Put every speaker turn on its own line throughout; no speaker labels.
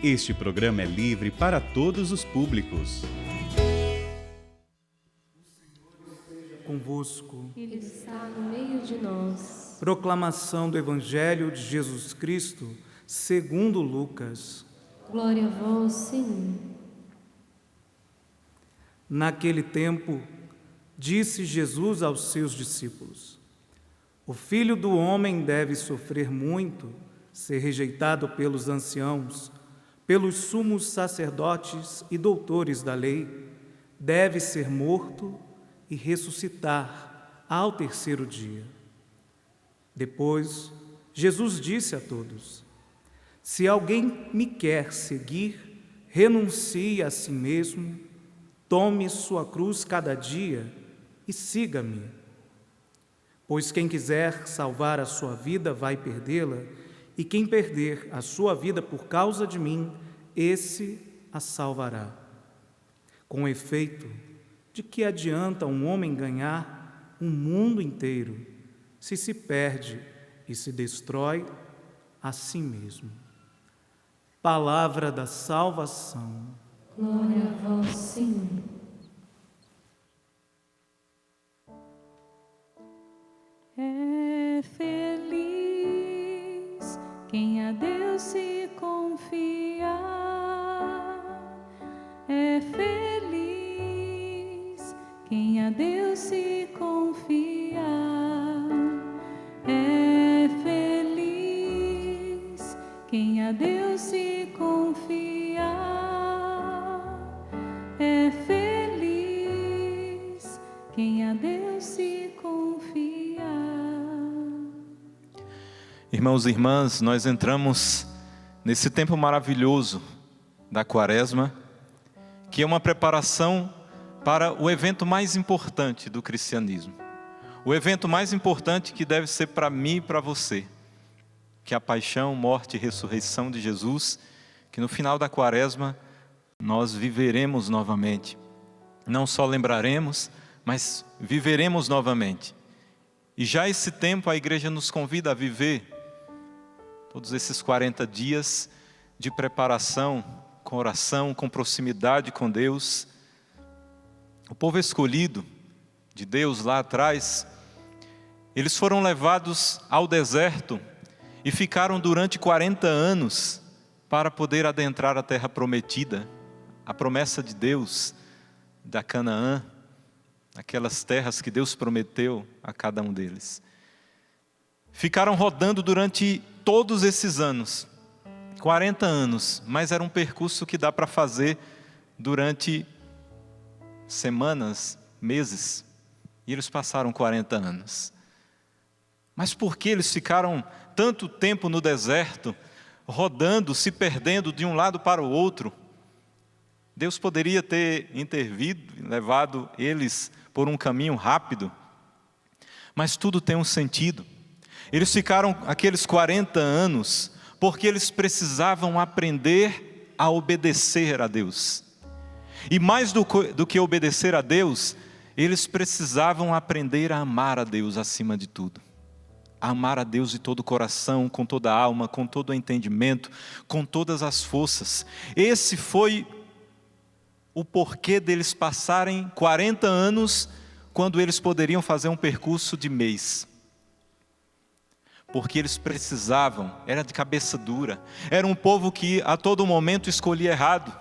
Este programa é livre para todos os públicos.
Convosco.
Ele está no meio de nós.
Proclamação do Evangelho de Jesus Cristo, segundo Lucas.
Glória a vós, Senhor.
Naquele tempo, disse Jesus aos seus discípulos: O Filho do Homem deve sofrer muito, ser rejeitado pelos anciãos, pelos sumos sacerdotes e doutores da lei, deve ser morto e ressuscitar ao terceiro dia. Depois, Jesus disse a todos: Se alguém me quer seguir, renuncie a si mesmo, tome sua cruz cada dia e siga-me. Pois quem quiser salvar a sua vida vai perdê-la, e quem perder a sua vida por causa de mim, esse a salvará. Com efeito, de que adianta um homem ganhar um mundo inteiro, se perde e se destrói a si mesmo? Palavra da salvação.
Glória a vós, Senhor.
É feliz quem a Deus se confiar. É feliz quem a Deus se confiar. É feliz quem a Deus se confiar. É feliz quem a Deus se confiar.
Irmãos e irmãs, nós entramos nesse tempo maravilhoso da Quaresma, que é uma preparação para o evento mais importante do cristianismo. O evento mais importante que deve ser para mim e para você, que é a paixão, morte e ressurreição de Jesus, que no final da Quaresma nós viveremos novamente. Não só lembraremos, mas viveremos novamente. E já esse tempo a igreja nos convida a viver todos esses 40 dias de preparação, com oração, com proximidade com Deus. O povo escolhido de Deus lá atrás, eles foram levados ao deserto e ficaram durante 40 anos para poder adentrar a terra prometida, a promessa de Deus da Canaã, aquelas terras que Deus prometeu a cada um deles. Ficaram rodando durante todos esses anos, 40 anos, mas era um percurso que dá para fazer durante semanas, meses, e eles passaram 40 anos. Mas por que eles ficaram tanto tempo no deserto, rodando, se perdendo de um lado para o outro? Deus poderia ter intervido, levado eles por um caminho rápido, mas tudo tem um sentido. Eles ficaram aqueles 40 anos porque eles precisavam aprender a obedecer a Deus. E mais do que obedecer a Deus, eles precisavam aprender a amar a Deus acima de tudo. A amar a Deus de todo o coração, com toda a alma, com todo o entendimento, com todas as forças. Esse foi o porquê deles passarem 40 anos quando eles poderiam fazer um percurso de mês. Porque eles precisavam, era de cabeça dura, era um povo que a todo momento escolhia errado.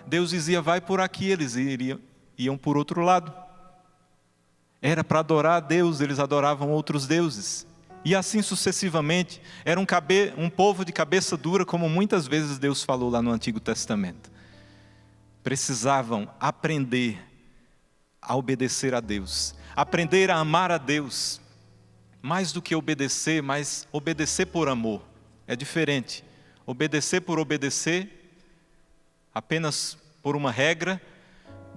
Deus dizia, vai por aqui, eles iam por outro lado. Era para adorar a Deus, eles adoravam outros deuses. E assim sucessivamente, era um povo de cabeça dura, como muitas vezes Deus falou lá no Antigo Testamento. Precisavam aprender a obedecer a Deus, aprender a amar a Deus. Mais do que obedecer, mas obedecer por amor. É diferente. Obedecer por obedecer, apenas por uma regra,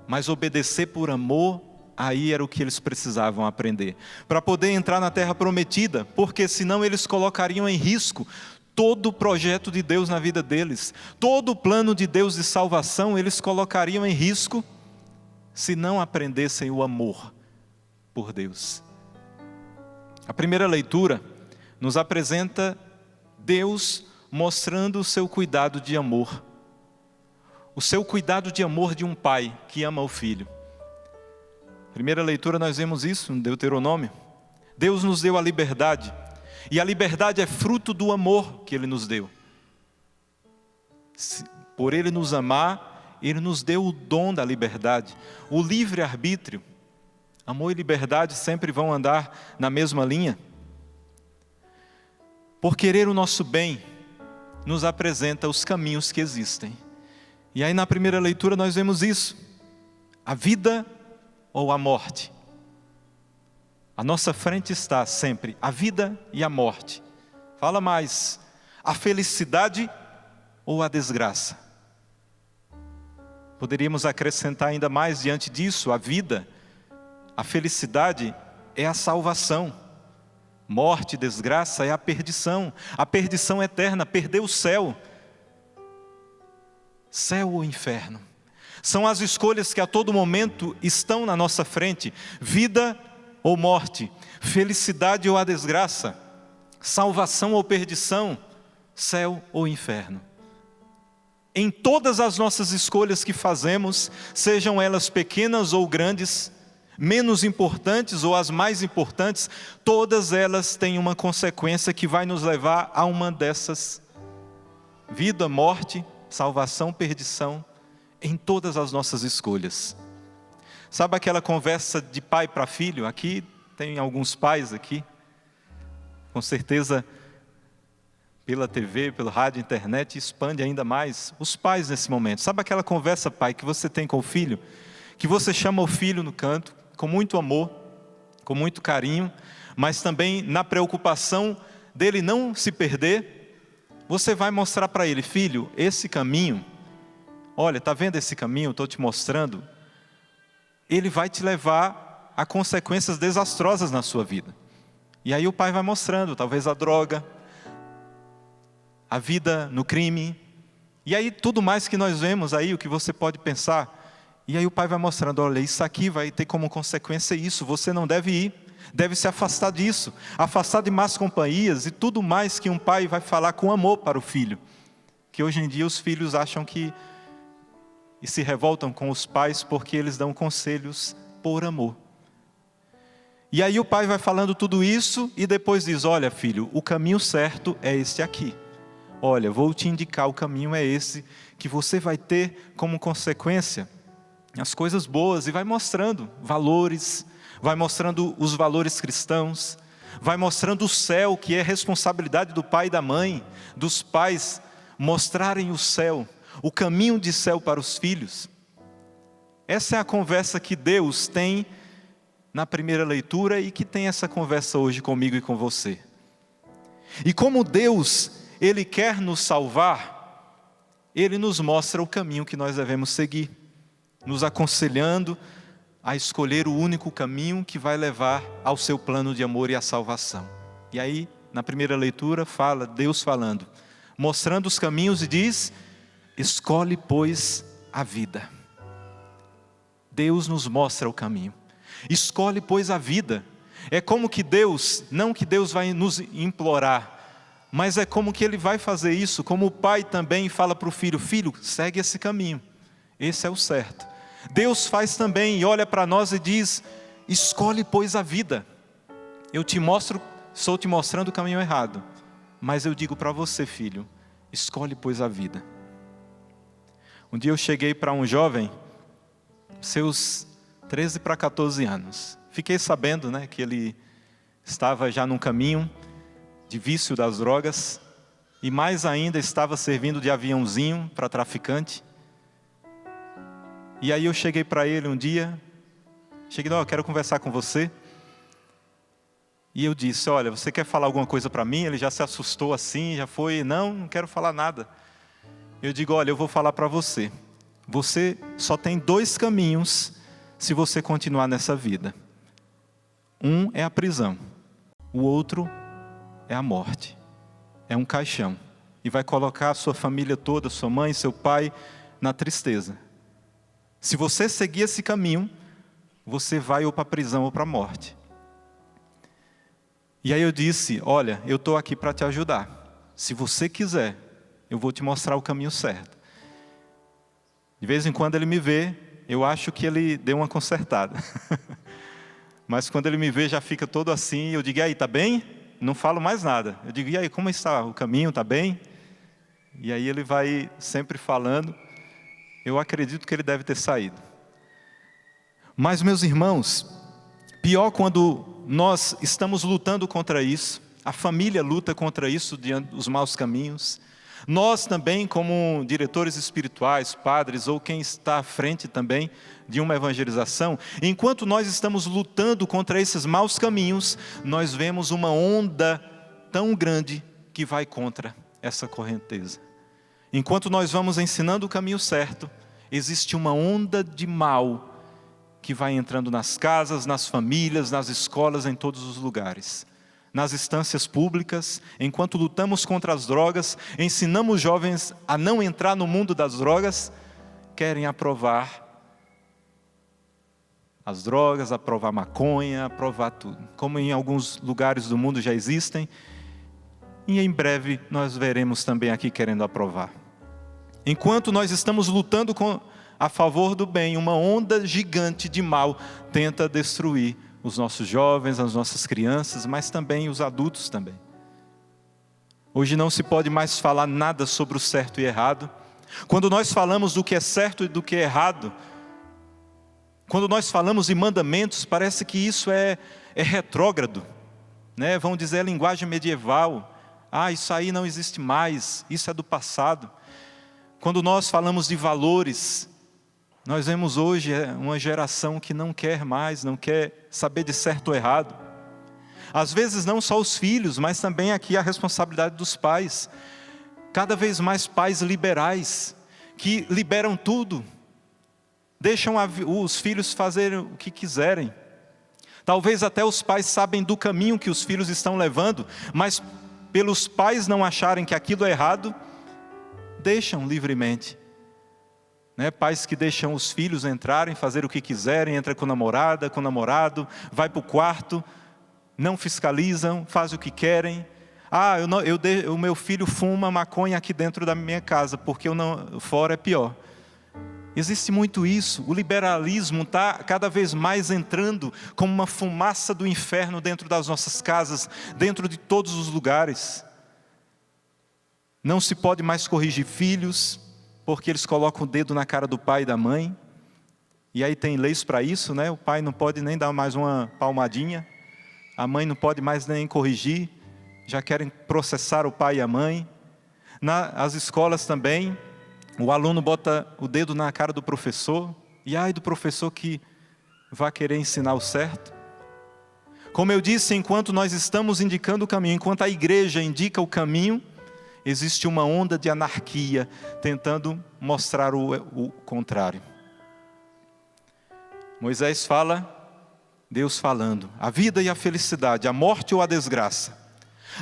mas obedecer por amor, aí era o que eles precisavam aprender. Para poder entrar na terra prometida, porque senão eles colocariam em risco todo o projeto de Deus na vida deles. Todo o plano de Deus de salvação, eles colocariam em risco, se não aprendessem o amor por Deus. A primeira leitura nos apresenta Deus mostrando o seu cuidado de amor o seu cuidado de amor de um pai que ama o filho. Primeira leitura nós vemos isso no Deuteronômio. Deus nos deu a liberdade, e a liberdade é fruto do amor que Ele nos deu. Por Ele nos amar, Ele nos deu o dom da liberdade, o livre-arbítrio. Amor e liberdade sempre vão andar na mesma linha. Por querer o nosso bem, nos apresenta os caminhos que existem. E aí na primeira leitura nós vemos isso. A vida ou a morte. À nossa frente está sempre a vida e a morte. Fala mais, a felicidade ou a desgraça. Poderíamos acrescentar ainda mais diante disso, a vida, a felicidade é a salvação. Morte, desgraça é a perdição eterna, perder o céu. Céu ou inferno. São as escolhas que a todo momento estão na nossa frente. Vida ou morte, felicidade ou a desgraça, salvação ou perdição, céu ou inferno. Em todas as nossas escolhas que fazemos, sejam elas pequenas ou grandes, menos importantes ou as mais importantes, todas elas têm uma consequência que vai nos levar a uma dessas. Vida, morte, salvação, perdição, em todas as nossas escolhas. Sabe aquela conversa de pai para filho? Aqui tem alguns pais aqui, com certeza pela TV, pelo rádio, internet, expande ainda mais os pais nesse momento. Sabe aquela conversa, pai, que você tem com o filho? Que você chama o filho no canto, com muito amor, com muito carinho, mas também na preocupação dele não se perder. Você vai mostrar para ele, filho, esse caminho, olha, está vendo esse caminho, estou te mostrando, ele vai te levar a consequências desastrosas na sua vida. E aí o pai vai mostrando, talvez a droga, a vida no crime, e aí tudo mais que nós vemos aí, o que você pode pensar. E aí o pai vai mostrando, olha, isso aqui vai ter como consequência isso, você não deve ir, deve se afastar disso, afastar de más companhias e tudo mais que um pai vai falar com amor para o filho. Que hoje em dia os filhos acham que, e se revoltam com os pais porque eles dão conselhos por amor. E aí o pai vai falando tudo isso e depois diz, olha filho, o caminho certo é este aqui. Olha, vou te indicar, o caminho é esse, que você vai ter como consequência as coisas boas, e vai mostrando valores, vai mostrando os valores cristãos, vai mostrando o céu, que é responsabilidade do pai e da mãe, dos pais mostrarem o céu, o caminho de céu para os filhos. Essa é a conversa que Deus tem na primeira leitura e que tem essa conversa hoje comigo e com você. E como Deus, Ele quer nos salvar, Ele nos mostra o caminho que nós devemos seguir, nos aconselhando a escolher o único caminho que vai levar ao seu plano de amor e à salvação. E aí, na primeira leitura, fala, Deus falando, mostrando os caminhos e diz, escolhe, pois, a vida. Deus nos mostra o caminho. Escolhe, pois, a vida. É como que Deus, não que Deus vai nos implorar, mas é como que Ele vai fazer isso, como o pai também fala para o filho, filho, segue esse caminho, esse é o certo. Deus faz também e olha para nós e diz, escolhe, pois, a vida. Eu te mostro, estou te mostrando o caminho errado, mas eu digo para você, filho, escolhe, pois, a vida. Um dia eu cheguei para um jovem, seus 13 para 14 anos. Fiquei sabendo, que ele estava já num caminho de vício das drogas, e mais ainda estava servindo de aviãozinho para traficante. E aí eu cheguei para ele um dia, eu quero conversar com você. E eu disse, olha, você quer falar alguma coisa para mim? Ele já se assustou assim, já foi, não quero falar nada. Eu digo, olha, eu vou falar para você. Você só tem 2 caminhos se você continuar nessa vida. Um é a prisão, o outro é a morte. É um caixão. E vai colocar a sua família toda, sua mãe, seu pai, na tristeza. Se você seguir esse caminho, você vai ou para a prisão ou para a morte. E aí eu disse, olha, eu estou aqui para te ajudar. Se você quiser, eu vou te mostrar o caminho certo. De vez em quando ele me vê, eu acho que ele deu uma consertada. Mas quando ele me vê, já fica todo assim, eu digo, e aí, tá bem? Não falo mais nada. Eu digo, e aí, como está o caminho, tá bem? E aí ele vai sempre falando. Eu acredito que ele deve ter saído. Mas, meus irmãos, pior quando nós estamos lutando contra isso, a família luta contra isso, diante dos maus caminhos. Nós também, como diretores espirituais, padres, ou quem está à frente também de uma evangelização, enquanto nós estamos lutando contra esses maus caminhos, nós vemos uma onda tão grande que vai contra essa correnteza. Enquanto nós vamos ensinando o caminho certo, existe uma onda de mal que vai entrando nas casas, nas famílias, nas escolas, em todos os lugares. Nas instâncias públicas, enquanto lutamos contra as drogas, ensinamos jovens a não entrar no mundo das drogas, querem aprovar as drogas, aprovar maconha, aprovar tudo. Como em alguns lugares do mundo já existem, e em breve nós veremos também aqui querendo aprovar. Enquanto nós estamos lutando a favor do bem, uma onda gigante de mal tenta destruir os nossos jovens, as nossas crianças, mas também os adultos também. Hoje não se pode mais falar nada sobre o certo e errado. Quando nós falamos do que é certo e do que é errado, quando nós falamos de mandamentos, parece que isso é retrógrado, né? Vão dizer a linguagem medieval. Isso aí não existe mais, isso é do passado. Quando nós falamos de valores, nós vemos hoje uma geração que não quer mais, não quer saber de certo ou errado. Às vezes não só os filhos, mas também aqui a responsabilidade dos pais. Cada vez mais pais liberais, que liberam tudo, deixam os filhos fazerem o que quiserem. Talvez até os pais sabem do caminho que os filhos estão levando, mas pelos pais não acharem que aquilo é errado, deixam livremente. Pais que deixam os filhos entrarem, fazer o que quiserem, entra com namorada, com namorado, vai para o quarto, não fiscalizam, fazem o que querem. O meu filho fuma maconha aqui dentro da minha casa, porque fora é pior. Existe muito isso. O liberalismo está cada vez mais entrando como uma fumaça do inferno dentro das nossas casas, dentro de todos os lugares. Não se pode mais corrigir filhos, porque eles colocam o dedo na cara do pai e da mãe. E aí tem leis para isso, né? O pai não pode nem dar mais uma palmadinha, a mãe não pode mais nem corrigir, já querem processar o pai e a mãe. Nas escolas também, o aluno bota o dedo na cara do professor, e do professor que vai querer ensinar o certo. Como eu disse, enquanto nós estamos indicando o caminho, enquanto a igreja indica o caminho, existe uma onda de anarquia tentando mostrar o contrário. Moisés fala, Deus falando, a vida e a felicidade, a morte ou a desgraça.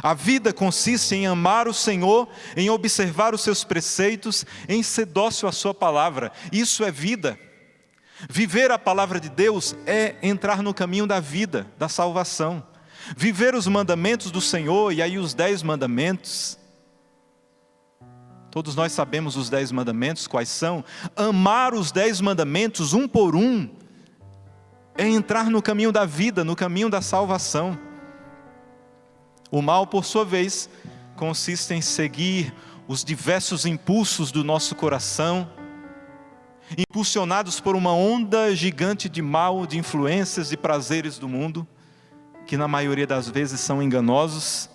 A vida consiste em amar o Senhor, em observar os seus preceitos, em ser dócil à sua palavra. Isso é vida. Viver a palavra de Deus é entrar no caminho da vida, da salvação. Viver os mandamentos do Senhor, e aí os 10 mandamentos. Todos nós sabemos os 10 mandamentos, quais são? Amar os 10 mandamentos, um por um, é entrar no caminho da vida, no caminho da salvação. O mal, por sua vez, consiste em seguir os diversos impulsos do nosso coração, impulsionados por uma onda gigante de mal, de influências e prazeres do mundo, que na maioria das vezes são enganosos,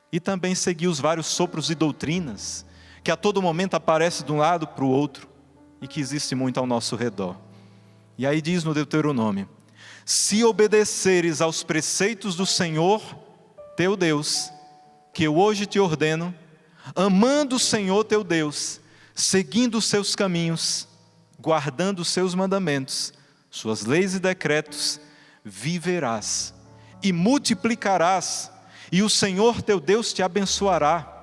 e também seguir os vários sopros e doutrinas, que a todo momento aparecem de um lado para o outro, e que existe muito ao nosso redor. E aí diz no Deuteronômio, se obedeceres aos preceitos do Senhor, teu Deus, que eu hoje te ordeno, amando o Senhor teu Deus, seguindo os seus caminhos, guardando os seus mandamentos, suas leis e decretos, viverás e multiplicarás, e o Senhor teu Deus te abençoará.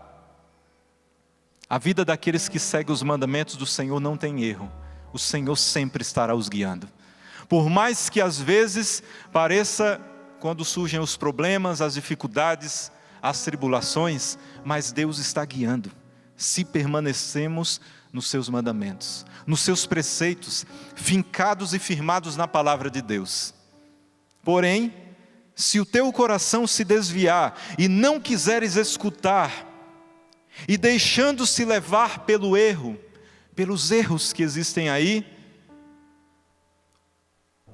A vida daqueles que seguem os mandamentos do Senhor não tem erro. O Senhor sempre estará os guiando. Por mais que às vezes pareça, quando surgem os problemas, as dificuldades, as tribulações, mas Deus está guiando, se permanecemos nos seus mandamentos, nos seus preceitos, fincados e firmados na palavra de Deus. Porém, se o teu coração se desviar e não quiseres escutar, e deixando-se levar pelo erro, pelos erros que existem aí,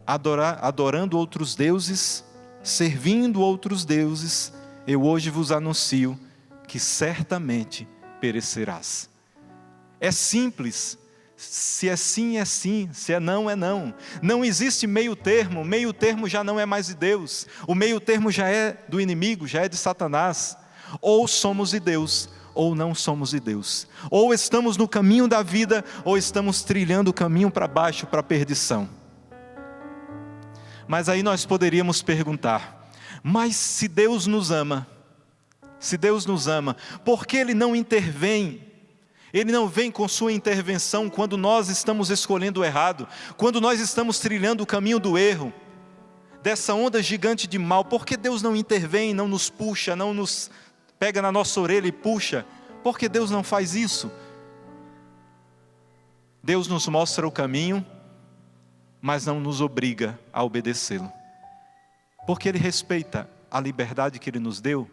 adorando outros deuses, servindo outros deuses, eu hoje vos anuncio que certamente perecerás. É simples. Se é sim, é sim. Se é não, é não. Não existe meio termo. Meio termo já não é mais de Deus. O meio termo já é do inimigo, já é de Satanás. Ou somos de Deus, ou não somos de Deus. Ou estamos no caminho da vida, ou estamos trilhando o caminho para baixo, para a perdição. Mas aí nós poderíamos perguntar: mas se Deus nos ama, por que Ele não intervém? Ele não vem com sua intervenção quando nós estamos escolhendo o errado, quando nós estamos trilhando o caminho do erro, dessa onda gigante de mal. Por que Deus não intervém, não nos puxa, não nos pega na nossa orelha e puxa? Por que Deus não faz isso? Deus nos mostra o caminho, mas não nos obriga a obedecê-lo. Porque Ele respeita a liberdade que Ele nos deu,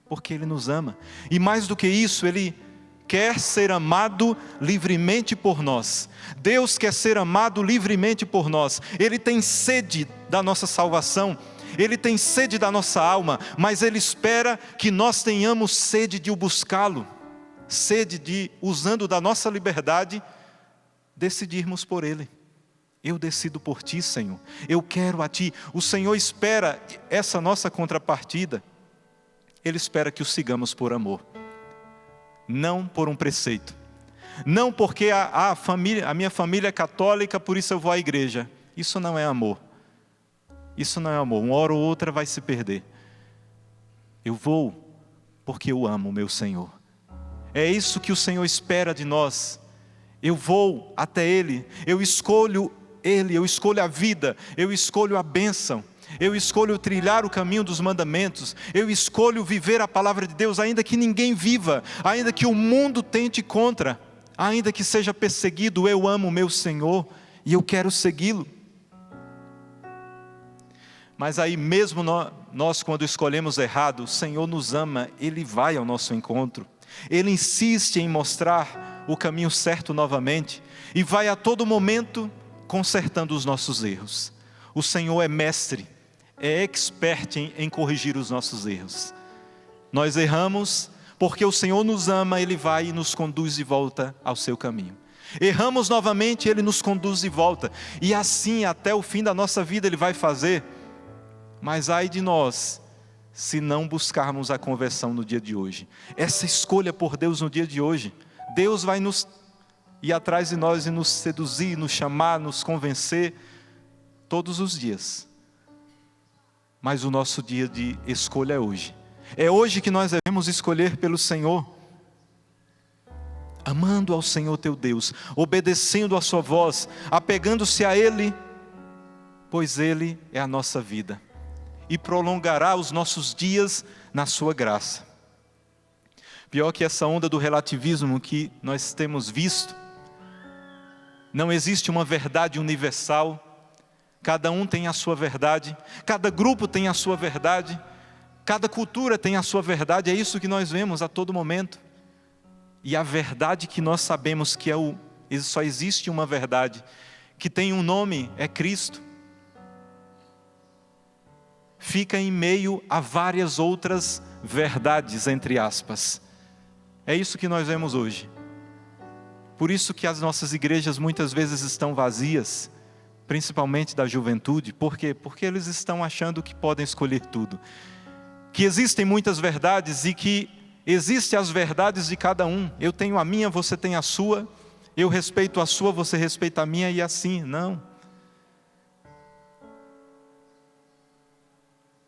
porque Ele nos ama. E mais do que isso, Ele quer ser amado livremente por nós. Deus quer ser amado livremente por nós. Ele tem sede da nossa salvação, Ele tem sede da nossa alma, mas Ele espera que nós tenhamos sede de o buscá-lo, sede de, usando da nossa liberdade, decidirmos por Ele. Eu decido por Ti, Senhor, eu quero a Ti. O Senhor espera essa nossa contrapartida. Ele espera que o sigamos por amor, não por um preceito, não porque a minha família é católica, por isso eu vou à igreja. Isso não é amor. Isso não é amor. Uma hora ou outra vai se perder. Eu vou porque eu amo o meu Senhor. É isso que o Senhor espera de nós. Eu vou até Ele, eu escolho Ele, eu escolho a vida, eu escolho a bênção, eu escolho trilhar o caminho dos mandamentos, eu escolho viver a palavra de Deus, ainda que ninguém viva, ainda que o mundo tente contra, ainda que seja perseguido. Eu amo o meu Senhor e eu quero segui-lo. Mas aí mesmo nós quando escolhemos errado, o Senhor nos ama, Ele vai ao nosso encontro, Ele insiste em mostrar o caminho certo novamente, e vai a todo momento consertando os nossos erros. O Senhor é mestre, é expert em corrigir os nossos erros. Nós erramos, porque o Senhor nos ama, Ele vai e nos conduz de volta ao seu caminho. Erramos novamente, Ele nos conduz de volta, e assim até o fim da nossa vida Ele vai fazer. Mas ai de nós, se não buscarmos a conversão no dia de hoje, essa escolha por Deus no dia de hoje. Deus vai nos ir atrás de nós e nos seduzir, nos chamar, nos convencer todos os dias. Mas o nosso dia de escolha é hoje. É hoje que nós devemos escolher pelo Senhor, amando ao Senhor teu Deus, obedecendo a sua voz, apegando-se a Ele, pois Ele é a nossa vida e prolongará os nossos dias na sua graça. Pior que essa onda do relativismo que nós temos visto, não existe uma verdade universal, cada um tem a sua verdade, cada grupo tem a sua verdade, cada cultura tem a sua verdade, é isso que nós vemos a todo momento. E a verdade que nós sabemos que só existe uma verdade, que tem um nome, é Cristo, fica em meio a várias outras verdades, entre aspas. É isso que nós vemos hoje. Por isso que as nossas igrejas muitas vezes estão vazias, principalmente da juventude. Por quê? Porque eles estão achando que podem escolher tudo, que existem muitas verdades e que existem as verdades de cada um. Eu tenho a minha, você tem a sua, eu respeito a sua, você respeita a minha, e assim. Não.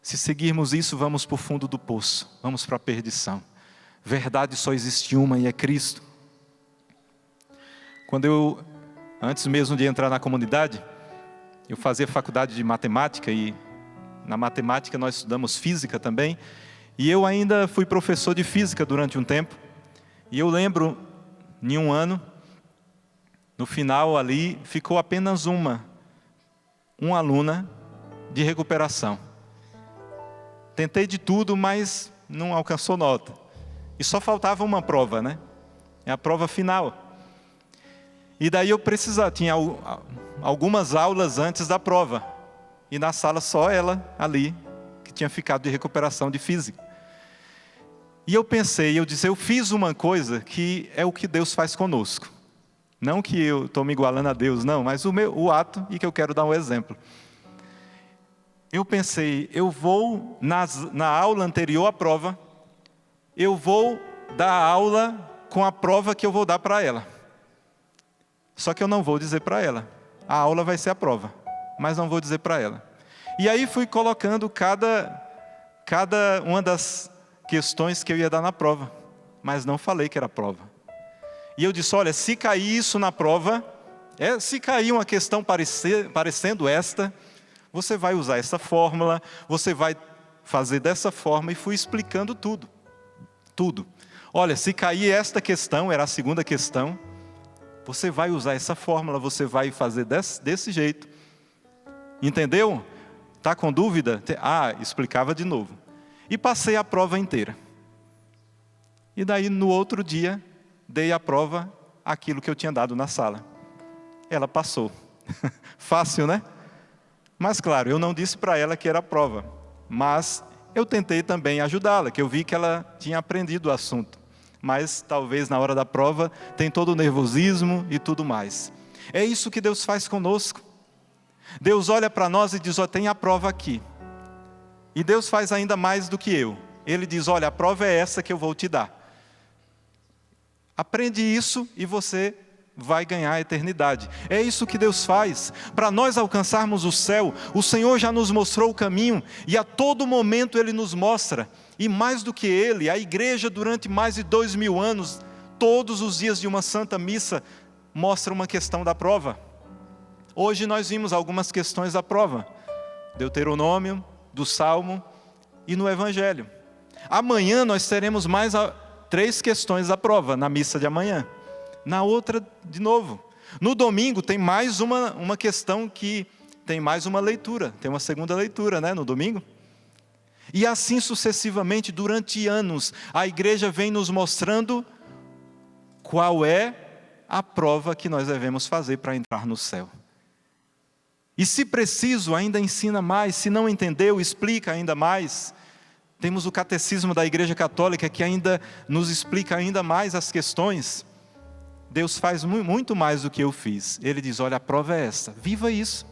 Se seguirmos isso, vamos para o fundo do poço, vamos para a perdição. Verdade só existe uma, e é Cristo. Antes mesmo de entrar na comunidade, eu fazia faculdade de matemática, e na matemática nós estudamos física também, e eu ainda fui professor de física durante um tempo. E eu lembro, em um ano, No final ali, ficou apenas uma aluna de recuperação. Tentei de tudo, mas não alcançou nota. E só faltava uma prova, né? É a prova final. E daí eu precisava, tinha algumas aulas antes da prova. E na sala só ela ali, que tinha ficado de recuperação de física. E eu pensei, eu disse, eu fiz uma coisa que é o que Deus faz conosco. Não que eu estou me igualando a Deus, não, mas o ato, e que eu quero dar um exemplo. Eu pensei, eu vou, na aula anterior à prova, eu vou dar aula com a prova que eu vou dar para ela. Só que eu não vou dizer para ela. A aula vai ser a prova, mas não vou dizer para ela. E aí fui colocando cada uma das questões que eu ia dar na prova, mas não falei que era prova. E eu disse, olha, se cair isso na prova, se cair uma questão parecendo esta, você vai usar essa fórmula, você vai fazer dessa forma, e fui explicando tudo. Tudo. Olha, se cair esta questão, era a segunda questão, você vai usar essa fórmula, você vai fazer desse jeito. Entendeu? Está com dúvida? Explicava de novo. E passei a prova inteira. E daí, no outro dia, dei a prova, aquilo que eu tinha dado na sala. Ela passou. Fácil, né? Mas claro, eu não disse para ela que era a prova. Mas eu tentei também ajudá-la, que eu vi que ela tinha aprendido o assunto. Mas talvez na hora da prova tem todo o nervosismo e tudo mais. É isso que Deus faz conosco. Deus olha para nós e diz, tem a prova aqui. E Deus faz ainda mais do que eu. Ele diz, olha, a prova é essa que eu vou te dar. Aprende isso e você vai ganhar a eternidade. É isso que Deus faz. Para nós alcançarmos o céu, o Senhor já nos mostrou o caminho, e a todo momento Ele nos mostra. E mais do que Ele, a igreja durante mais de 2000 anos, todos os dias de uma santa missa, mostra uma questão da prova. Hoje nós vimos algumas questões da prova. Deuteronômio, do Salmo e no Evangelho. Amanhã nós teremos mais 3 questões da prova, na missa de amanhã. Na outra, de novo. No domingo tem mais uma questão que tem mais uma leitura. Tem uma segunda leitura, né, no domingo. E assim sucessivamente, durante anos, a igreja vem nos mostrando qual é a prova que nós devemos fazer para entrar no céu. E se preciso, ainda ensina mais. Se não entendeu, explica ainda mais. Temos o catecismo da Igreja Católica que ainda nos explica ainda mais as questões. Deus faz muito mais do que eu fiz. Ele diz, olha, a prova é essa, viva isso.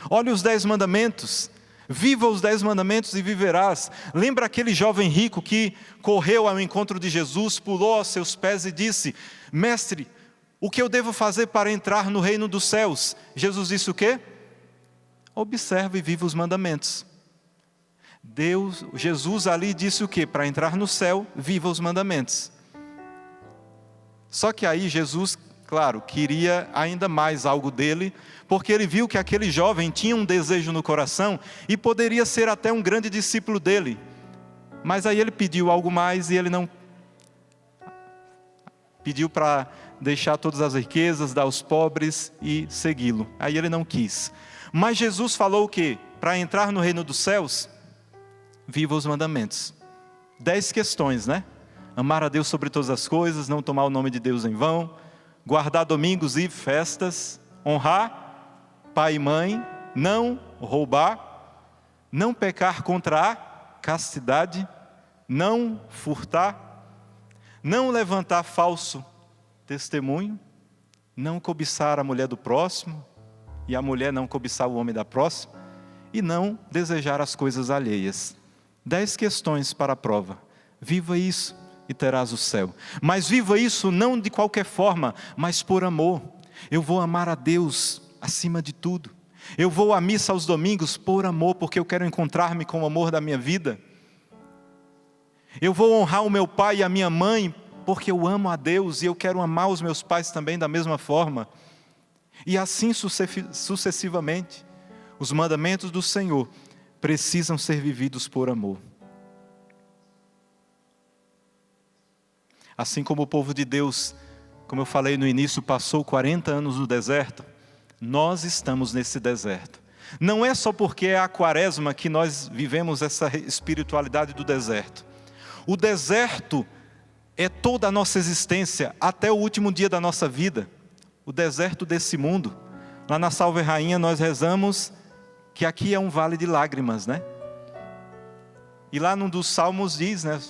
Olha os 10 mandamentos, viva os 10 mandamentos e viverás. Lembra aquele jovem rico que correu ao encontro de Jesus, pulou aos seus pés e disse, mestre, o que eu devo fazer para entrar no reino dos céus? Jesus disse o quê? Observe e viva os mandamentos. Jesus ali disse o quê? Para entrar no céu, viva os mandamentos. Só que aí Jesus, claro, queria ainda mais algo dele, porque ele viu que aquele jovem tinha um desejo no coração e poderia ser até um grande discípulo dele. Mas aí ele pediu algo mais e ele não pediu para deixar todas as riquezas, dar aos pobres e segui-lo. Aí ele não quis. Mas Jesus falou o quê? Para entrar no reino dos céus, viva os mandamentos. 10 questões, né? Amar a Deus sobre todas as coisas, não tomar o nome de Deus em vão, guardar domingos e festas, honrar pai e mãe, não roubar, não pecar contra a castidade, não furtar, não levantar falso testemunho, não cobiçar a mulher do próximo, e a mulher não cobiçar o homem da próxima, e não desejar as coisas alheias. 10 questões para a prova. Viva isso e terás o céu. Mas viva isso não de qualquer forma, mas por amor. Eu vou amar a Deus acima de tudo. Eu vou à missa aos domingos por amor, porque eu quero encontrar-me com o amor da minha vida. Eu vou honrar o meu pai e a minha mãe, porque eu amo a Deus e eu quero amar os meus pais também da mesma forma. E assim sucessivamente, os mandamentos do Senhor precisam ser vividos por amor. Assim como o povo de Deus, como eu falei no início, passou 40 anos no deserto, nós estamos nesse deserto. Não é só porque é a quaresma que nós vivemos essa espiritualidade do deserto. O deserto é toda a nossa existência, até o último dia da nossa vida. O deserto desse mundo. Lá na Salve Rainha nós rezamos que aqui é um vale de lágrimas, né? E lá num dos salmos diz, né?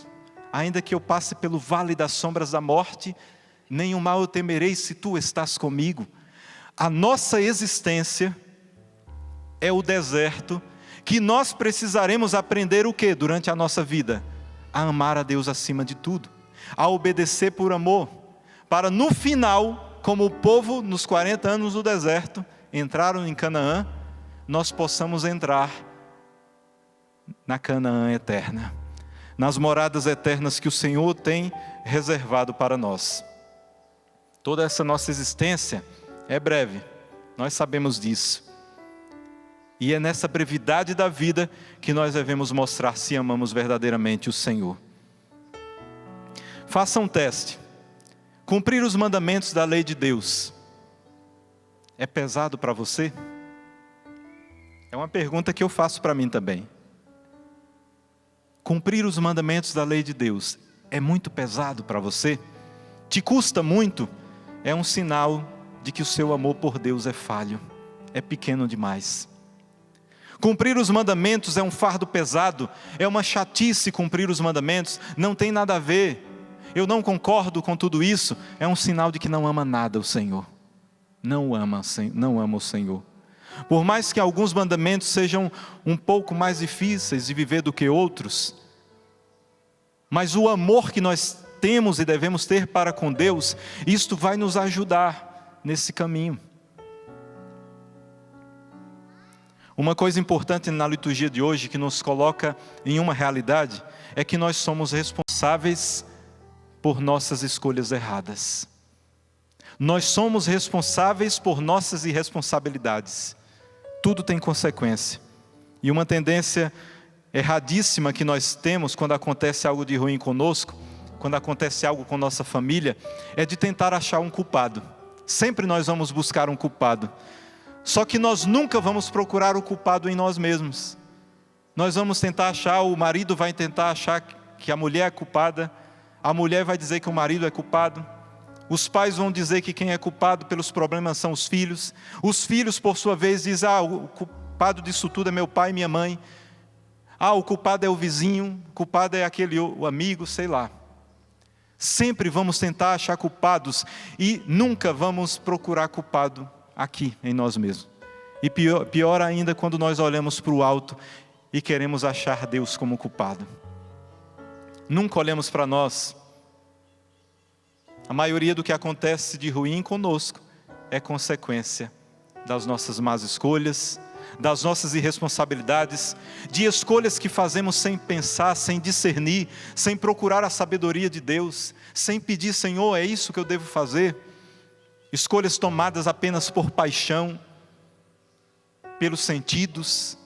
Ainda que eu passe pelo vale das sombras da morte, nenhum mal eu temerei se tu estás comigo. A nossa existência é o deserto que nós precisaremos aprender o quê? Durante a nossa vida? A amar a Deus acima de tudo. A obedecer por amor. Para no final, como o povo nos 40 anos do deserto, entraram em Canaã, nós possamos entrar na Canaã eterna. Nas moradas eternas que o Senhor tem reservado para nós. Toda essa nossa existência é breve, nós sabemos disso. E é nessa brevidade da vida que nós devemos mostrar se amamos verdadeiramente o Senhor. Faça um teste. Cumprir os mandamentos da lei de Deus é pesado para você? É uma pergunta que eu faço para mim também. Cumprir os mandamentos da lei de Deus é muito pesado para você? Te custa muito? É um sinal de que o seu amor por Deus é falho, é pequeno demais. Cumprir os mandamentos é um fardo pesado, é uma chatice cumprir os mandamentos, não tem nada a ver. Eu não concordo com tudo isso, é um sinal de que não ama nada o Senhor. Não ama o Senhor. Por mais que alguns mandamentos sejam um pouco mais difíceis de viver do que outros, mas o amor que nós temos e devemos ter para com Deus, isto vai nos ajudar nesse caminho. Uma coisa importante na liturgia de hoje, que nos coloca em uma realidade, é que nós somos responsáveis por nossas escolhas erradas. Nós somos responsáveis por nossas irresponsabilidades. Tudo tem consequência. E uma tendência erradíssima que nós temos quando acontece algo de ruim conosco, quando acontece algo com nossa família, é de tentar achar um culpado. Sempre nós vamos buscar um culpado. Só que nós nunca vamos procurar o culpado em nós mesmos. Nós vamos tentar achar, o marido vai tentar achar que a mulher é culpada, a mulher vai dizer que o marido é culpado, os pais vão dizer que quem é culpado pelos problemas são os filhos por sua vez dizem, o culpado disso tudo é meu pai e minha mãe, o culpado é o vizinho, o culpado é o amigo, sei lá. Sempre vamos tentar achar culpados e nunca vamos procurar culpado aqui em nós mesmos. E pior ainda quando nós olhamos para o alto e queremos achar Deus como culpado. Nunca olhamos para nós. A maioria do que acontece de ruim conosco é consequência das nossas más escolhas, das nossas irresponsabilidades, de escolhas que fazemos sem pensar, sem discernir, sem procurar a sabedoria de Deus, sem pedir, Senhor, é isso que eu devo fazer? Escolhas tomadas apenas por paixão, pelos sentidos,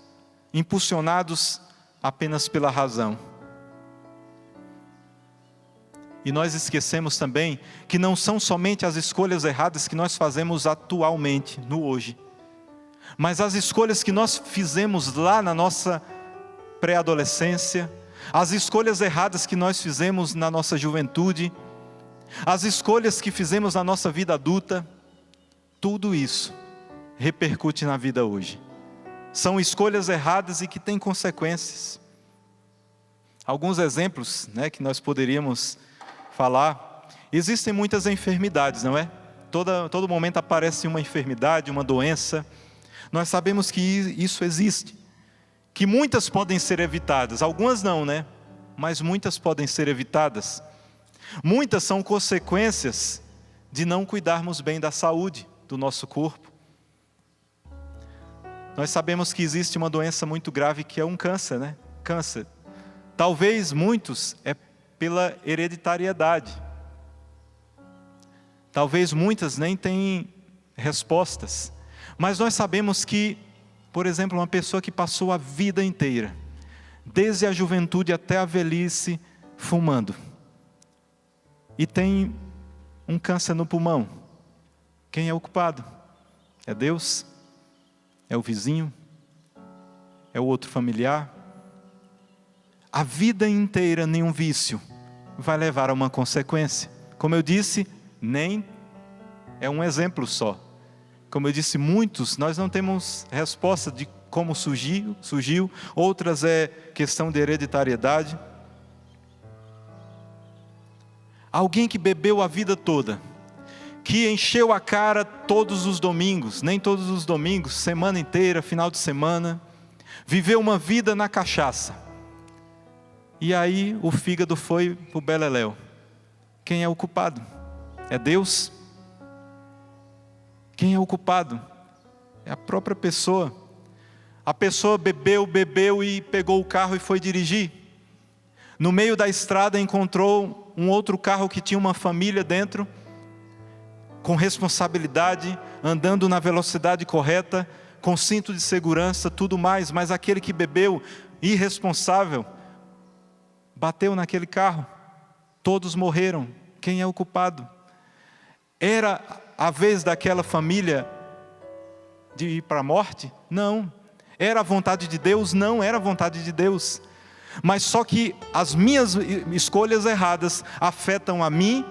impulsionados apenas pela razão. E nós esquecemos também que não são somente as escolhas erradas que nós fazemos atualmente, no hoje, mas as escolhas que nós fizemos lá na nossa pré-adolescência, as escolhas erradas que nós fizemos na nossa juventude, as escolhas que fizemos na nossa vida adulta, tudo isso repercute na vida hoje. São escolhas erradas e que têm consequências. Alguns exemplos, que nós poderíamos falar. Existem muitas enfermidades, não é? Todo momento aparece uma enfermidade, uma doença. Nós sabemos que isso existe. Que muitas podem ser evitadas. Algumas não, mas muitas podem ser evitadas. Muitas são consequências de não cuidarmos bem da saúde do nosso corpo. Nós sabemos que existe uma doença muito grave que é um câncer, Câncer. Talvez muitos é pela hereditariedade. Talvez muitas nem têm respostas. Mas nós sabemos que, por exemplo, uma pessoa que passou a vida inteira, desde a juventude até a velhice, fumando, e tem um câncer no pulmão. Quem é o culpado? É Deus? É o vizinho? É o outro familiar? A vida inteira nenhum vício vai levar a uma consequência. Como eu disse, nem é um exemplo só. Como eu disse, muitos, nós não temos resposta de como surgiu. Outras é questão de hereditariedade. Alguém que bebeu a vida toda, que encheu a cara todos os domingos, nem todos os domingos, semana inteira, final de semana, viveu uma vida na cachaça. E aí o fígado foi pro beleléu. Quem é o culpado? É Deus? Quem é o culpado? É a própria pessoa. A pessoa bebeu e pegou o carro e foi dirigir. No meio da estrada encontrou um outro carro que tinha uma família dentro, com responsabilidade, andando na velocidade correta, com cinto de segurança, tudo mais, mas aquele que bebeu, irresponsável, bateu naquele carro, todos morreram. Quem é o culpado? Era a vez daquela família de ir para a morte? Não. Era a vontade de Deus? Não era a vontade de Deus. Mas só que as minhas escolhas erradas afetam a mim,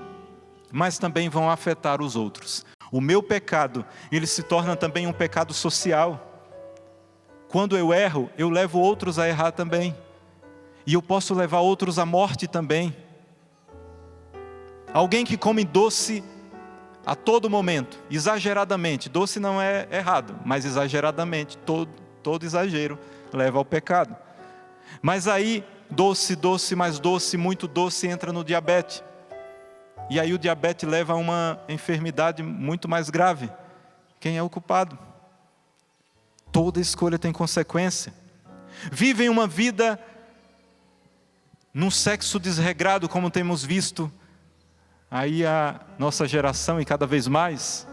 mas também vão afetar os outros. O meu pecado, ele se torna também um pecado social. Quando eu erro, eu levo outros a errar também. E eu posso levar outros à morte também. Alguém que come doce a todo momento, exageradamente. Doce não é errado, mas exageradamente, todo exagero leva ao pecado. Mas aí, doce, mais doce, muito doce, entra no diabetes. E aí o diabetes leva a uma enfermidade muito mais grave. Quem é o culpado? Toda escolha tem consequência. Vivem uma vida num sexo desregrado, como temos visto aí a nossa geração e cada vez mais.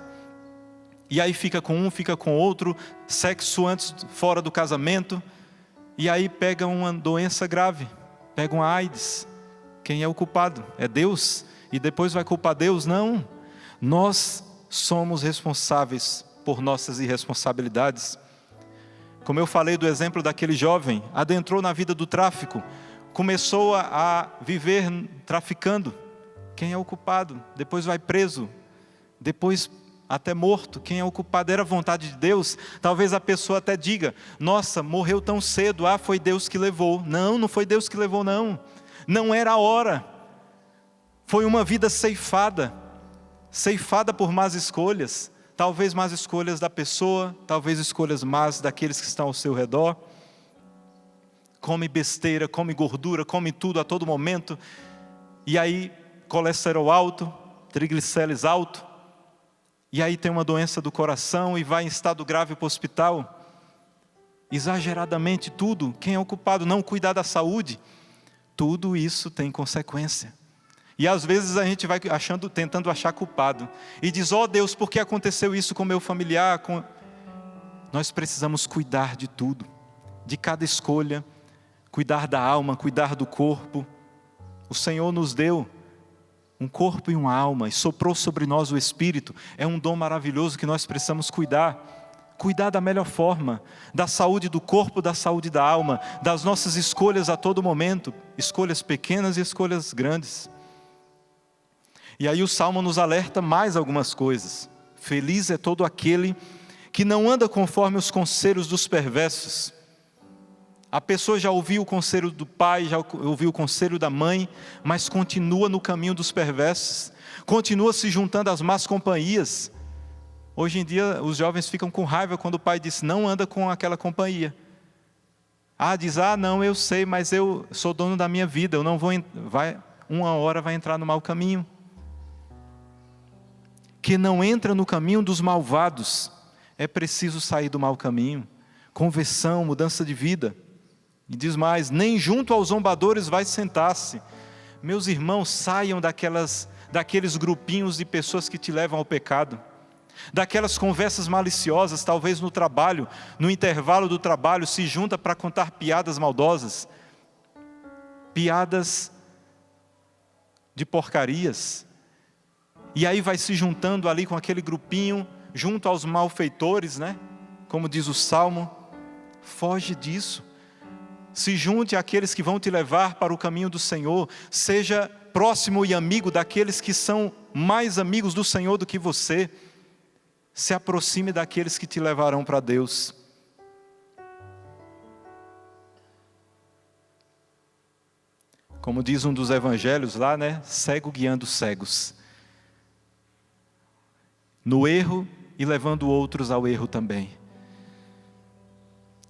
E aí fica com um, fica com outro, sexo antes, fora do casamento. E aí pega uma doença grave, pega uma AIDS. Quem é o culpado? É Deus? E depois vai culpar Deus? Não. Nós somos responsáveis por nossas irresponsabilidades. Como eu falei do exemplo daquele jovem, adentrou na vida do tráfico, começou a viver traficando. Quem é o culpado? Depois vai preso, depois até morto. Quem é o culpado? Era a vontade de Deus? Talvez a pessoa até diga: nossa, morreu tão cedo, foi Deus que levou. Não, não foi Deus que levou, não. Não era a hora. Foi uma vida ceifada por más escolhas. Talvez más escolhas da pessoa, talvez escolhas más daqueles que estão ao seu redor. Come besteira, come gordura, come tudo a todo momento. E aí, colesterol alto, triglicérides alto. E aí tem uma doença do coração e vai em estado grave para o hospital. Exageradamente tudo. Quem é o culpado? Não cuidar da saúde. Tudo isso tem consequência. E às vezes a gente vai tentando achar culpado. E diz: ó Deus, por que aconteceu isso com meu familiar? Nós precisamos cuidar de tudo. De cada escolha. Cuidar da alma, cuidar do corpo. O Senhor nos deu um corpo e uma alma, e soprou sobre nós o Espírito. É um dom maravilhoso que nós precisamos cuidar. Cuidar da melhor forma, da saúde do corpo, da saúde da alma, das nossas escolhas a todo momento, escolhas pequenas e escolhas grandes. E aí o Salmo nos alerta mais algumas coisas. Feliz é todo aquele que não anda conforme os conselhos dos perversos. A pessoa já ouviu o conselho do pai, já ouviu o conselho da mãe, mas continua no caminho dos perversos, continua se juntando às más companhias. Hoje em dia os jovens ficam com raiva quando o pai diz: não anda com aquela companhia. Diz: não, eu sei, mas eu sou dono da minha vida, eu não vou, uma hora vai entrar no mau caminho. Que não entra no caminho dos malvados. É preciso sair do mau caminho. Conversão, mudança de vida. E diz mais: nem junto aos zombadores vai sentar-se. Meus irmãos, saiam daqueles grupinhos de pessoas que te levam ao pecado. Daquelas conversas maliciosas, talvez no trabalho, no intervalo do trabalho, se junta para contar piadas maldosas. Piadas de porcarias. e aí vai se juntando ali com aquele grupinho, junto aos malfeitores, né? Como diz o Salmo. Foge disso. Se junte àqueles que vão te levar para o caminho do Senhor. Seja próximo e amigo daqueles que são mais amigos do Senhor do que você. Se aproxime daqueles que te levarão para Deus. Como diz um dos evangelhos lá, né? Cego guiando cegos. No erro e levando outros ao erro também.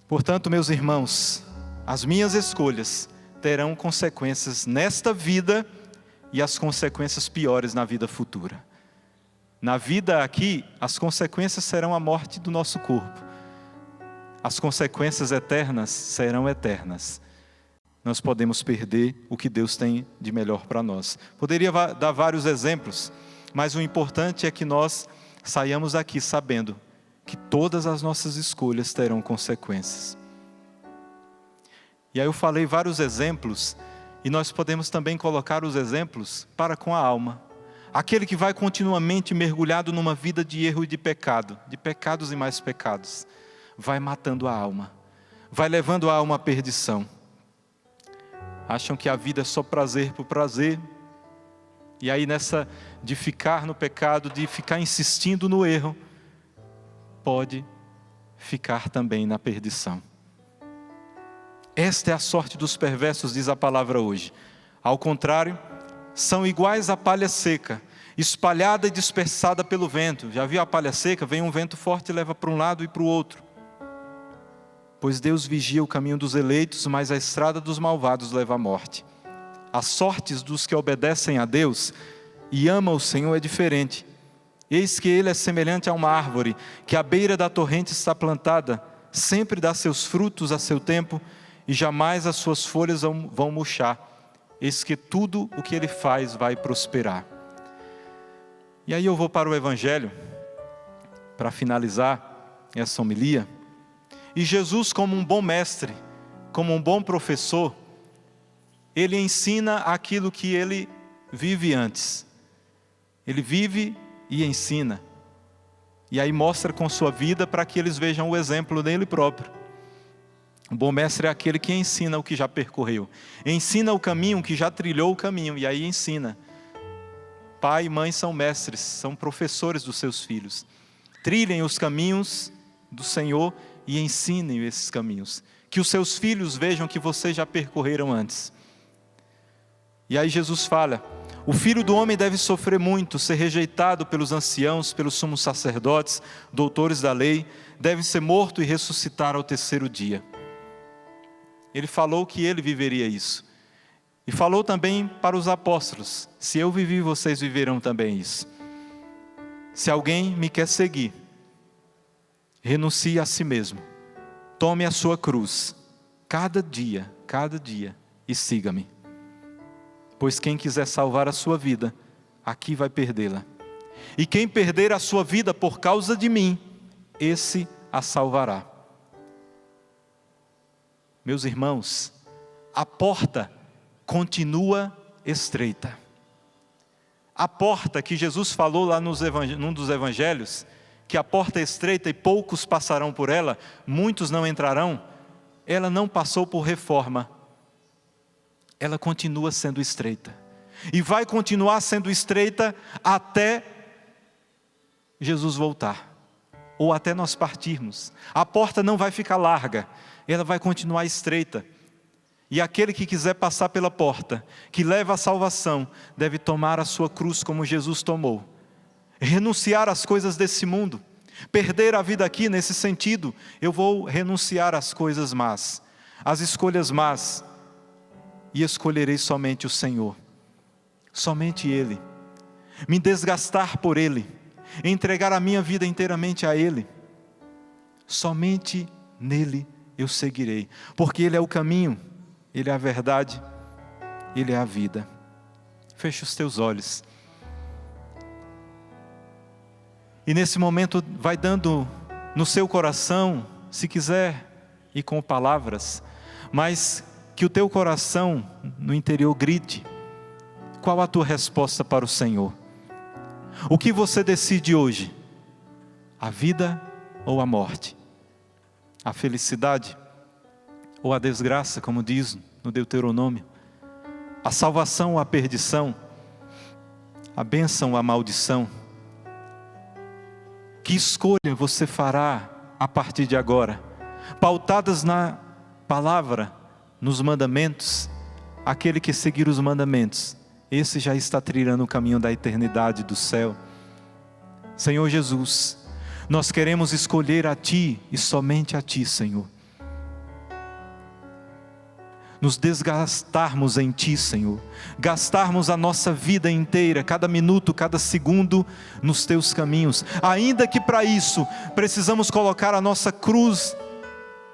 Portanto, meus irmãos, as minhas escolhas terão consequências nesta vida e as consequências piores na vida futura. Na vida aqui, as consequências serão a morte do nosso corpo. As consequências eternas serão eternas. Nós podemos perder o que Deus tem de melhor para nós. Poderia dar vários exemplos, mas o importante é que nós saiamos daqui sabendo que todas as nossas escolhas terão consequências. E aí eu falei vários exemplos, e nós podemos também colocar os exemplos para com a alma. Aquele que vai continuamente mergulhado numa vida de erro e de pecado, de pecados e mais pecados, vai matando a alma, vai levando a alma à perdição. Acham que a vida é só prazer por prazer, e aí nessa de ficar no pecado, de ficar insistindo no erro, pode ficar também na perdição. Esta é a sorte dos perversos, diz a palavra hoje. Ao contrário, são iguais à palha seca, espalhada e dispersada pelo vento. Já viu a palha seca? Vem um vento forte e leva para um lado e para o outro. Pois Deus vigia o caminho dos eleitos, mas a estrada dos malvados leva à morte. As sortes dos que obedecem a Deus e amam o Senhor é diferente. Eis que ele é semelhante a uma árvore, que à beira da torrente está plantada, sempre dá seus frutos a seu tempo, e jamais as suas folhas vão murchar. Eis que tudo o que ele faz vai prosperar. E aí eu vou para o Evangelho, para finalizar essa homilia. E Jesus, como um bom mestre, como um bom professor, ele ensina aquilo que ele vive antes. Ele vive e ensina. E aí mostra com sua vida para que eles vejam o exemplo dele próprio. O bom mestre é aquele que ensina o que já percorreu. Ensina o caminho que já trilhou o caminho, e aí ensina. Pai e mãe são mestres, são professores dos seus filhos. Trilhem os caminhos do Senhor e ensinem esses caminhos. Que os seus filhos vejam que vocês já percorreram antes. E aí Jesus fala: o Filho do Homem deve sofrer muito, ser rejeitado pelos anciãos, pelos sumos sacerdotes, doutores da lei, deve ser morto e ressuscitar ao terceiro dia. Ele falou que ele viveria isso. E falou também para os apóstolos: se eu vivi, vocês viverão também isso. Se alguém me quer seguir, renuncie a si mesmo, tome a sua cruz, cada dia, e siga-me. Pois quem quiser salvar a sua vida, aqui vai perdê-la. E quem perder a sua vida por causa de mim, esse a salvará. Meus irmãos, a porta continua estreita. A porta que Jesus falou lá num dos evangelhos, que a porta é estreita e poucos passarão por ela, muitos não entrarão, ela não passou por reforma. Ela continua sendo estreita. E vai continuar sendo estreita até Jesus voltar. Ou até nós partirmos. A porta não vai ficar larga, ela vai continuar estreita. E aquele que quiser passar pela porta, que leva a salvação, deve tomar a sua cruz como Jesus tomou. Renunciar às coisas desse mundo. Perder a vida aqui nesse sentido. Eu vou renunciar às coisas más, às escolhas más, e escolherei somente o Senhor. Somente Ele. Me desgastar por Ele. Entregar a minha vida inteiramente a Ele. Somente nele eu seguirei. Porque Ele é o caminho, Ele é a verdade, Ele é a vida. Feche os teus olhos. E nesse momento vai dando no seu coração, se quiser ir com palavras, mas que o teu coração no interior grite. Qual a tua resposta para o Senhor? O que você decide hoje? A vida ou a morte? A felicidade ou a desgraça, como diz no Deuteronômio? A salvação ou a perdição? A bênção ou a maldição? Que escolha você fará a partir de agora? Pautadas na palavra, nos mandamentos. Aquele que seguir os mandamentos, esse já está trilhando o caminho da eternidade do céu. Senhor Jesus, nós queremos escolher a Ti e somente a Ti, Senhor. Nos desgastarmos em Ti, Senhor. Gastarmos a nossa vida inteira, cada minuto, cada segundo, nos Teus caminhos. Ainda que para isso precisamos colocar a nossa cruz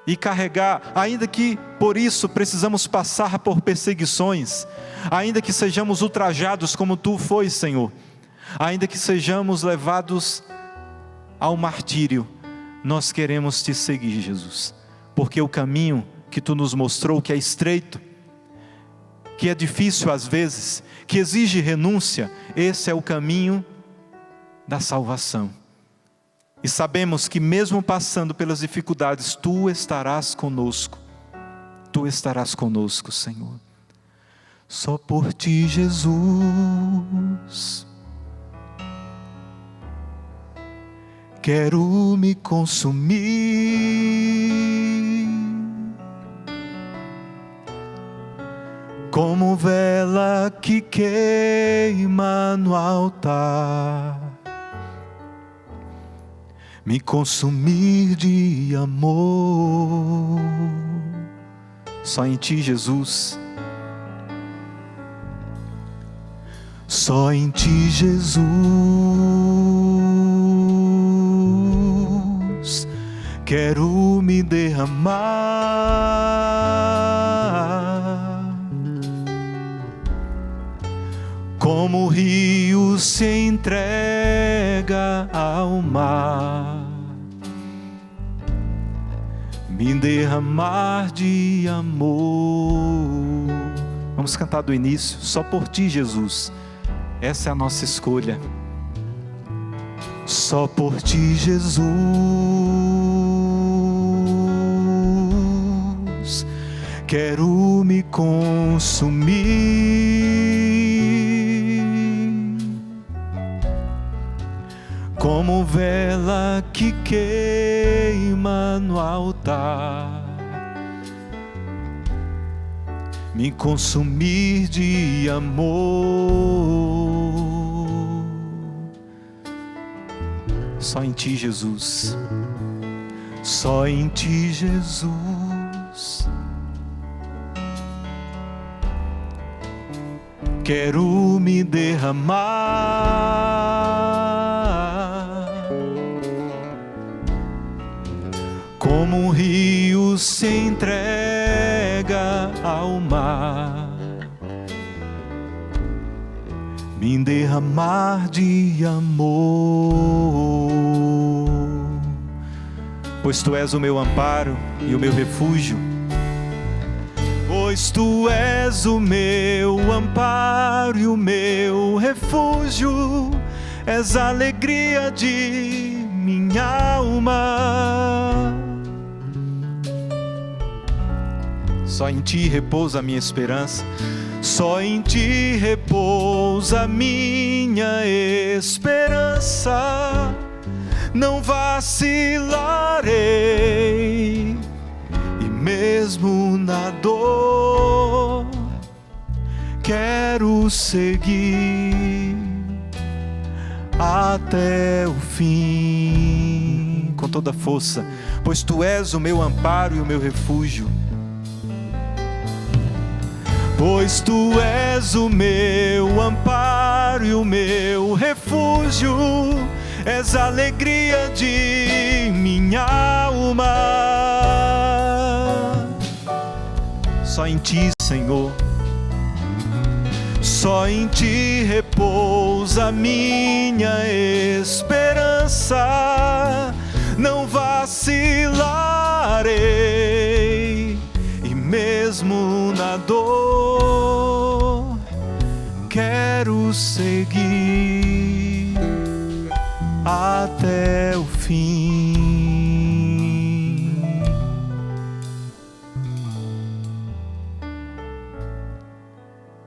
e carregar, ainda que por isso precisamos passar por perseguições, ainda que sejamos ultrajados como Tu foi, Senhor, ainda que sejamos levados ao martírio, nós queremos Te seguir, Jesus, porque o caminho que Tu nos mostrou, que é estreito, que é difícil às vezes, que exige renúncia, esse é o caminho da salvação. E sabemos que mesmo passando pelas dificuldades, Tu estarás conosco. Tu estarás conosco, Senhor. Só por Ti, Jesus, quero me consumir como vela que queima no altar. Me consumir de amor. Só em Ti, Jesus. Só em Ti, Jesus, quero me derramar, como o rio se entrega ao mar. Me derramar de amor. Vamos cantar do início. Só por Ti, Jesus. Essa é a nossa escolha. Só por Ti, Jesus, quero me consumir como vela que queima no altar. Me consumir de amor. Só em Ti, Jesus. Só em Ti, Jesus, quero me derramar, como um rio se entrega ao mar. Me derramar de amor. Pois Tu és o meu amparo e o meu refúgio. Pois Tu és o meu amparo e o meu refúgio. És a alegria de minha alma. Só em Ti repousa a minha esperança. Só em Ti repousa a minha esperança. Não vacilarei, e mesmo na dor quero seguir até o fim, com toda força. Pois Tu és o meu amparo e o meu refúgio. Pois Tu és o meu amparo e o meu refúgio. És a alegria de minha alma. Só em Ti, Senhor, só em Ti repousa a minha esperança. Não vacilarei, e mesmo na dor quero seguir até o fim.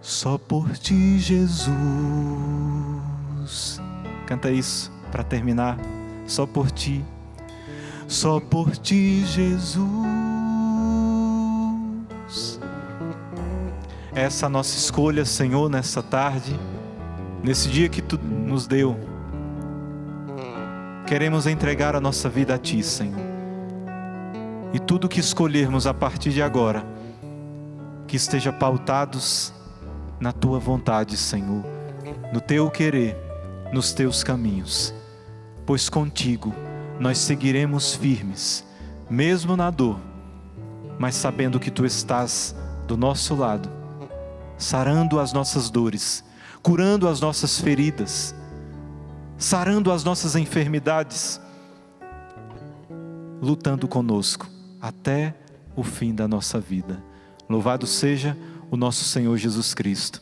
Só por ti, Jesus. Canta isso para terminar. Só por ti. Só por ti, Jesus. Essa é a nossa escolha, Senhor, nessa tarde, nesse dia que Tu nos deu. Queremos entregar a nossa vida a Ti, Senhor. E tudo que escolhermos a partir de agora, que esteja pautados na Tua vontade, Senhor, no Teu querer, nos Teus caminhos. Pois contigo nós seguiremos firmes, mesmo na dor, mas sabendo que Tu estás do nosso lado, sarando as nossas dores, curando as nossas feridas, sarando as nossas enfermidades, lutando conosco até o fim da nossa vida. Louvado seja o nosso Senhor Jesus Cristo.